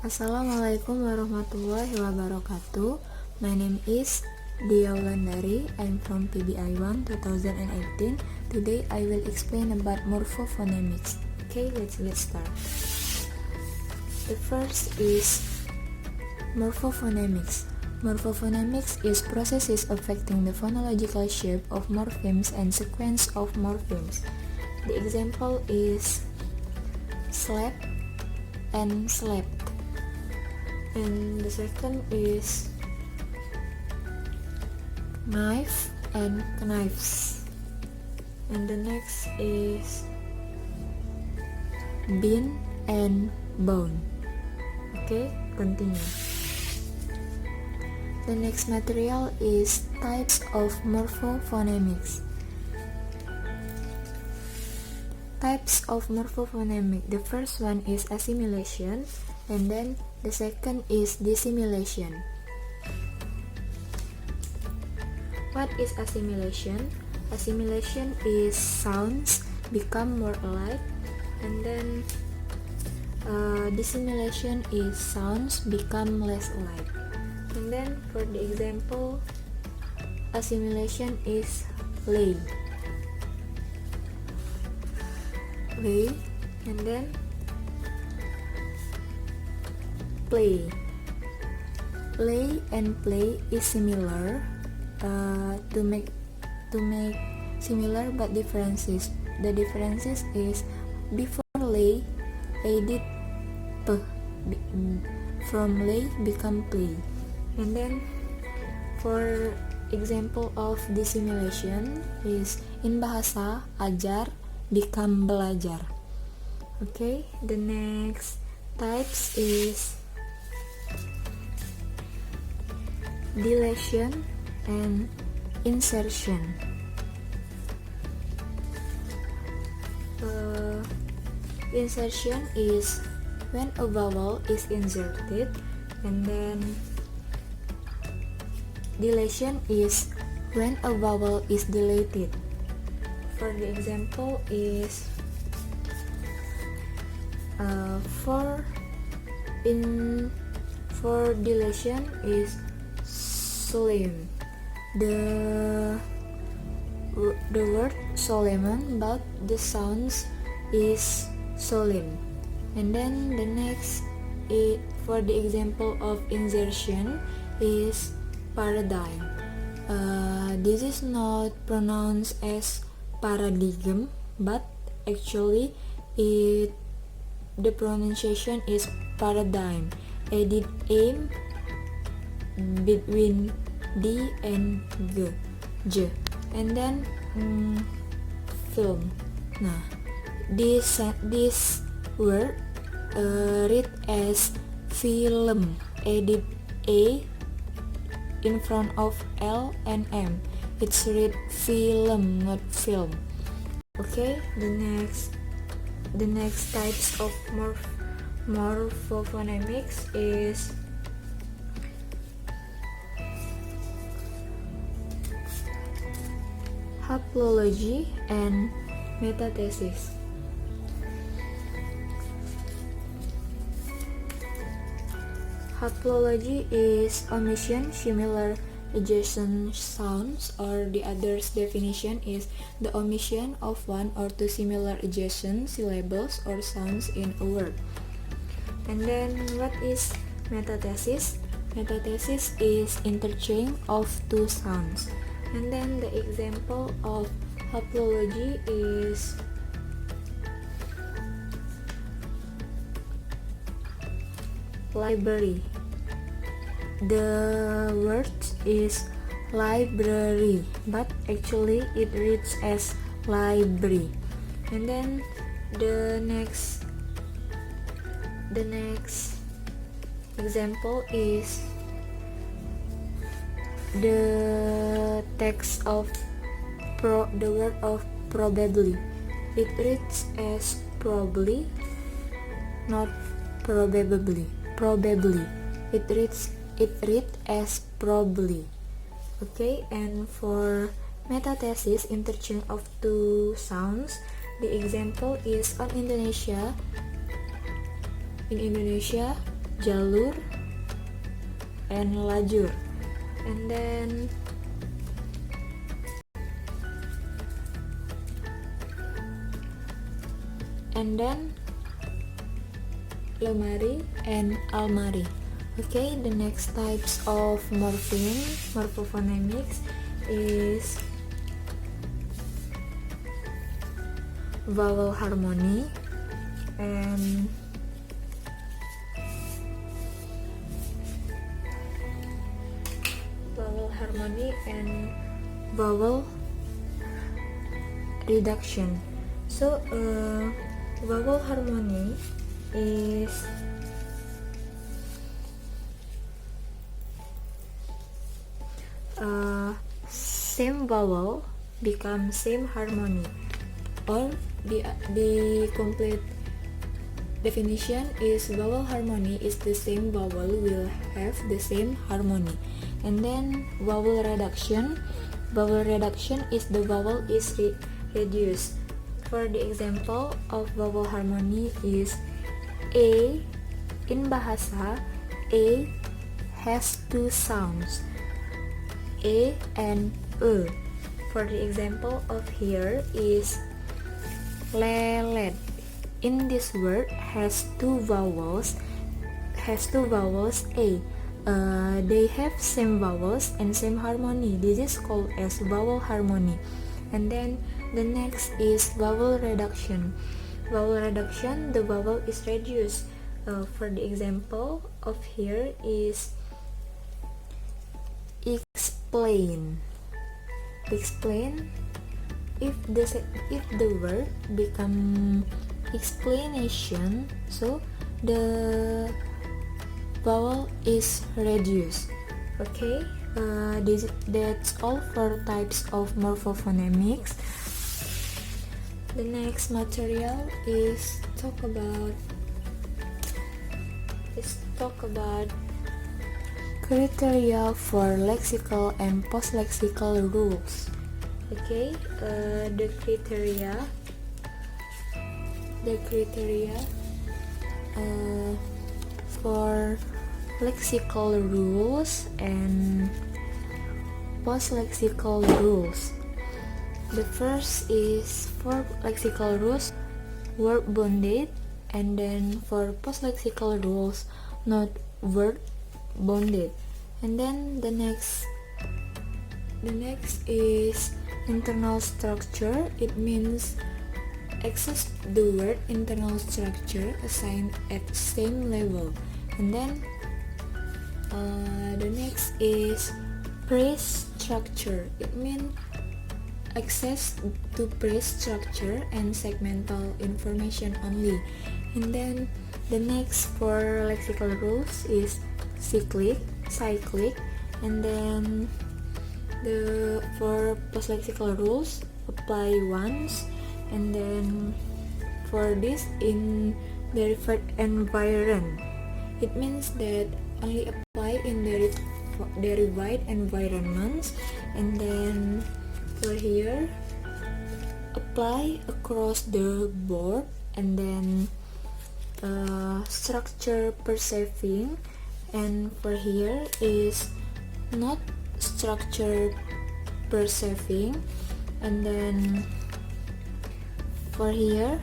Assalamualaikum warahmatullahi wabarakatuh. My name is Diah Wulandari. I'm from PBI 1 2018. Today I will explain about morphophonemics. Okay, let's get started. The first is morphophonemics. Morphophonemics is processes affecting the phonological shape of morphemes and sequence of morphemes. The example is slept and slept. And the second is knife and knives. And the next is bean and bone. Okay, continue. The next material is types of morphophonemics. Types of morphophonemic. The first one is assimilation, and then the second is dissimilation. What is assimilation? Assimilation is sounds become more alike, and then dissimilation is sounds become less alike. And then for the example, assimilation is lay, and then play. Lay and play is similar to make similar but differences. The differences is before lay added p, from lay become play. And then for example of dissimilation is in bahasa ajar become belajar. Okay, the next types is deletion and insertion. Insertion is when a vowel is inserted, and then deletion is when a vowel is deleted. For the example is for deletion is solemn. The word Solomon, but the sounds is solemn. And then the next for the example of insertion is paradigm. This is not pronounced as paradigm, but actually the pronunciation is paradigm. Added aim between D and J. And then film. Nah, this word read as film. Added A in front of L and M. It's read film, not film. Okay, the next types of morphophonemics is haplology and metathesis. Haplology is omission similar adjacent sounds, or the other's definition is the omission of one or two similar adjacent syllables or sounds in a word. And then what is metathesis? Metathesis is interchange of two sounds. And then the example of haplology is library. The word is library, but actually it reads as library. And then the next example is the text of the word of probably. It reads as probably, not probably. It reads as probably. Okay, and for metathesis, interchange of two sounds, the example is in Indonesia jalur, and lajur. And then lemari and almari. Okay, the next types of morphophonemics is vowel harmony and vowel reduction. So vowel harmony is same vowel become same harmony, or the complete definition is vowel harmony is the same vowel will have the same harmony. And then vowel reduction is the vowel is reduced. For the example of vowel harmony is A. In bahasa, A has two sounds, A and E. For the example of here is lelet. In this word has two vowels A. They have same vowels and same harmony. This is called as vowel harmony. And then the next is vowel reduction. The vowel is reduced. For the example of here is explain. If the word become explanation, so the vowel is reduced. Okay, that's all for types of morphophonemics. The next material is talk about criteria for lexical and postlexical rules. Okay, the criteria for lexical rules and postlexical rules. The first is for lexical rules, word bounded, and then for postlexical rules, not word bounded. And then the next is internal structure. It means access the word internal structure assigned at same level. And then the next is phrase structure. It means access to phrase structure and segmental information only. And then the next for lexical rules is cyclic, and then for postlexical rules apply once, and then for this in the referred environment, it means that only apply in the derived environments. And then for here apply across the board. And then structure perceiving, and for here is not structure perceiving. And then for here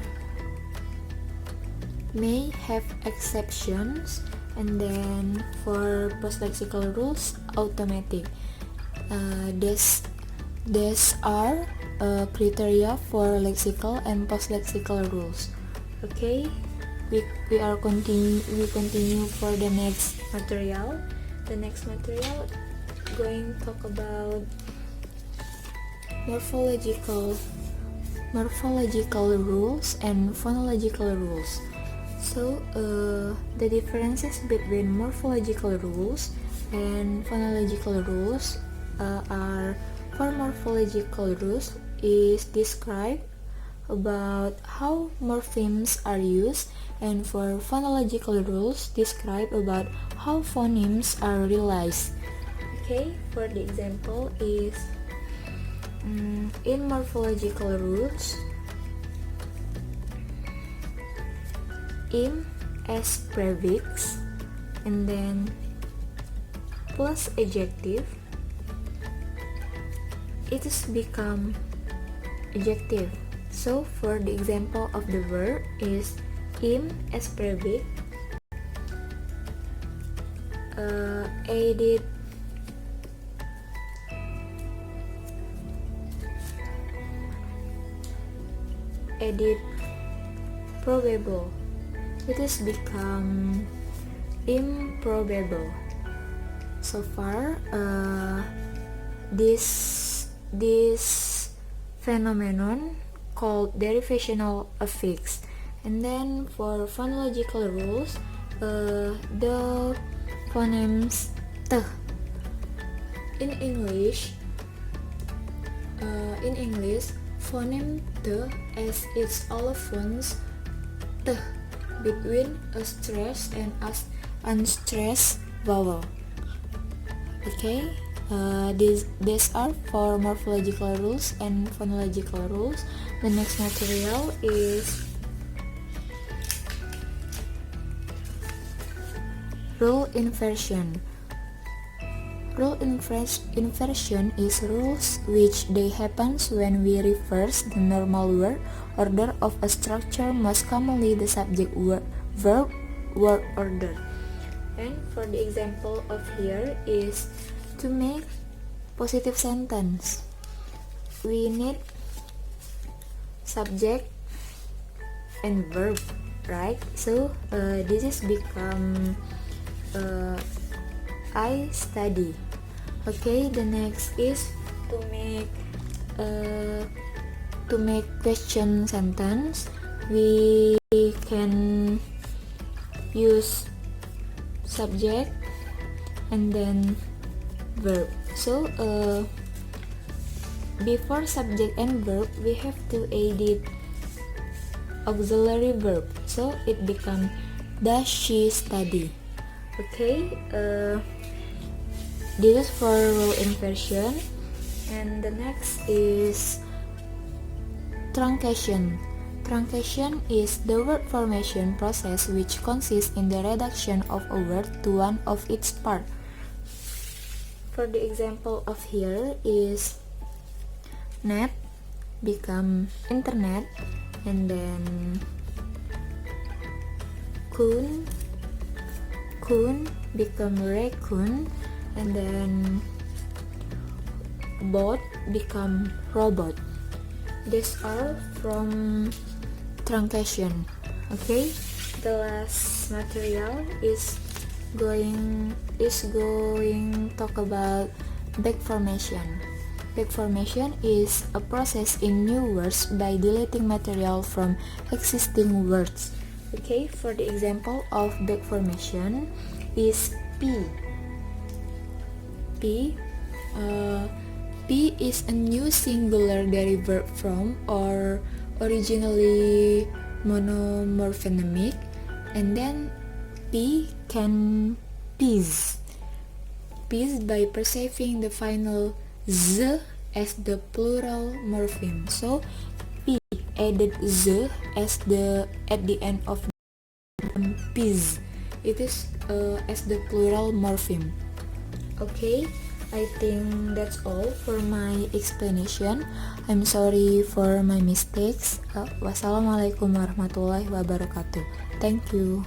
may have exceptions. And then for postlexical rules automatic. These are criteria for lexical and postlexical rules. Okay, we continue for the next material. The next material going to talk about morphological rules and phonological rules. So the differences between morphological rules and phonological rules are, for morphological rules is described about how morphemes are used, and for phonological rules describe about how phonemes are realized. Okay, for the example is in morphological rules, im as prefix, and then plus adjective, it is become adjective. So for the example of the verb is im as prefic, added probable, it is become improbable. So far, this phenomenon called derivational affix. And then for phonological rules, the phonemes t in English, phoneme t as its allophones t between a stressed and unstressed vowel. Okay, these are for morphological rules and phonological rules. The next material is rule inversion. Rule inversion is rules which they happens when we reverse the normal word order of a structure, most commonly the subject verb word order. And for the example of here is to make positive sentence, we need subject and verb, right? So this is become I study. Okay, the next is to make question sentence. We can use subject and then verb. So before subject and verb, we have to edit auxiliary verb. So it become does she study? Okay, this is for rule inversion. And the next is truncation. Truncation is the word formation process which consists in the reduction of a word to one of its part. For the example of here is net become internet, and then coon become raccoon, and then bot become robot. These are from truncation. Okay, the last material is going talk about back formation. Back formation is a process in new words by deleting material from existing words. Okay, for the example of back formation is P is a new singular derived verb from or originally monomorphemic, and then P can piece by perceiving the final Z as the plural morpheme. So P added Z at the end of piece. It is as the plural morpheme. Okay, I think that's all for my explanation. I'm sorry for my mistakes. Wassalamualaikum warahmatullahi wabarakatuh. Thank you.